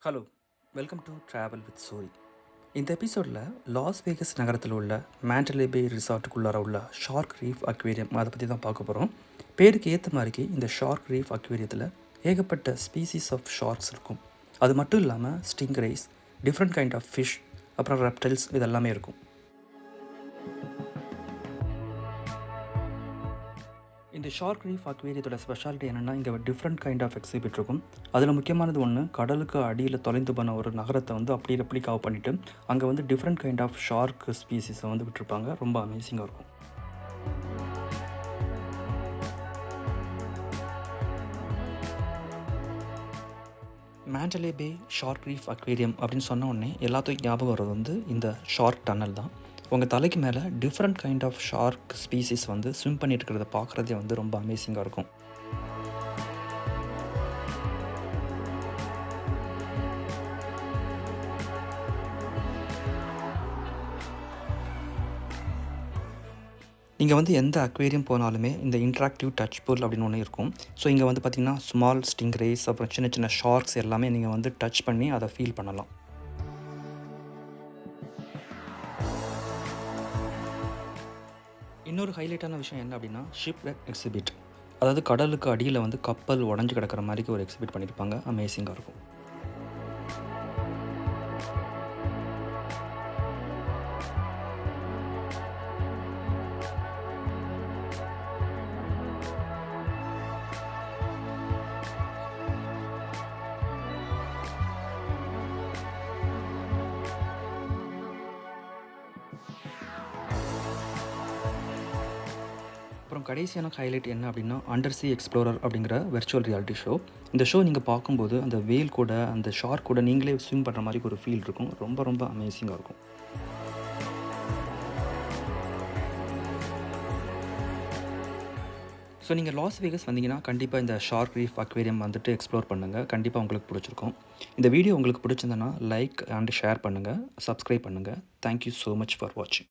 Hello, welcome to travel with Suri. இந்த எபிசோடில் loss Vegas நகரத்தில் உள்ள மேண்டலே பே ரிசார்ட்டுக்குள்ளார உள்ள ஷார்க் ரீஃப் அக்வேரியம் அதை பற்றி தான் பார்க்க போகிறோம். பேருக்கு ஏற்ற மாதிரிக்கு இந்த ஷார்க் ரீஃப் அக்வேரியத்தில் ஏகப்பட்ட ஸ்பீசிஸ் ஆஃப் ஷார்க்ஸ் இருக்கும். அது மட்டும் இல்லாமல் stingrays, different kind of fish, அப்புறம் ரெப்டைல்ஸ் இதெல்லாமே இருக்கும். இந்த ஷார்க் ரீஃப் அக்வேரியத்தோட ஸ்பெஷாலிட்டி என்னென்னா, இங்கே டிஃப்ரெண்ட் கைண்ட் ஆஃப் எக்ஸிபிட் இருக்கும். அதில் முக்கியமானது ஒன்று, கடலுக்கு அடியில் தொலைந்து போன ஒரு நகரத்தை வந்து அப்படி ரெப்ளிகாவ் பண்ணிவிட்டு அங்கே வந்து டிஃப்ரெண்ட் கைண்ட் ஆஃப் ஷார்க் ஸ்பீசிஸை வந்து விட்டுருப்பாங்க. ரொம்ப அமேசிங்காக இருக்கும். மேண்டலே பே ஷார்க் ரீஃப் அக்வேரியம் அப்படின்னு சொன்ன உடனே எல்லாத்துக்கும் ஞாபகம் வர்றது வந்து இந்த ஷார்க் டன்னல் தான். உங்கள் தலைக்கு மேலே different kind of shark species வந்து ஸ்விம் பண்ணிட்டு இருக்கிறத பார்க்குறதே வந்து ரொம்ப அமேசிங்காக இருக்கும். நீங்கள் வந்து எந்த அக்வேரியம் போனாலுமே இந்த இன்ட்ராக்டிவ் டச் பூல் அப்படின்னு ஒன்று இருக்கும். ஸோ இங்கே வந்து பார்த்திங்கன்னா ஸ்மால் ஸ்டிங்ரேஸ், அப்புறம் சின்ன சின்ன ஷார்க்ஸ் எல்லாமே நீங்கள் வந்து டச் பண்ணி அதை ஃபீல் பண்ணலாம். இன்னொரு ஹைலைட்டான விஷயம் என்ன அப்படின்னா, ஷிப் ரெக் எக்ஸிபிட். அதாவது கடலுக்கு அடியில் வந்து கப்பல் உடஞ்சி கிடக்கிற மாதிரிக்கு ஒரு எக்ஸிபிட் பண்ணியிருப்பாங்க. அமேசிங்காக இருக்கும். அப்புறம் கடைசியான ஹைலைட் என்ன அப்படின்னா, அண்டர் சி எக்ஸ்ப்ளோரர் அப்படிங்கிற வெர்ச்சுவல் ரியாலிட்டி ஷோ. இந்த ஷோ நீங்கள் பார்க்கும்போது அந்த வேல் கூட அந்த ஷார்க் கூட நீங்களே ஸ்விம் பண்ணுற மாதிரி ஒரு ஃபீல் இருக்கும். ரொம்ப ரொம்ப அமேசிங்காக இருக்கும். ஸோ நீங்கள் லாஸ் வேகஸ் வந்தீங்கன்னா கண்டிப்பாக இந்த ஷார்க் ரீஃப் அக்வேரியம் வந்துட்டு எக்ஸ்ப்ளோர் பண்ணுங்கள். கண்டிப்பாக உங்களுக்கு பிடிச்சிருக்கும். இந்த வீடியோ உங்களுக்கு பிடிச்சிருந்தனா லைக் அண்ட் ஷேர் பண்ணுங்கள், சப்ஸ்கிரைப் பண்ணுங்கள். தேங்க்யூ ஸோ மச் ஃபார் வாட்சிங்.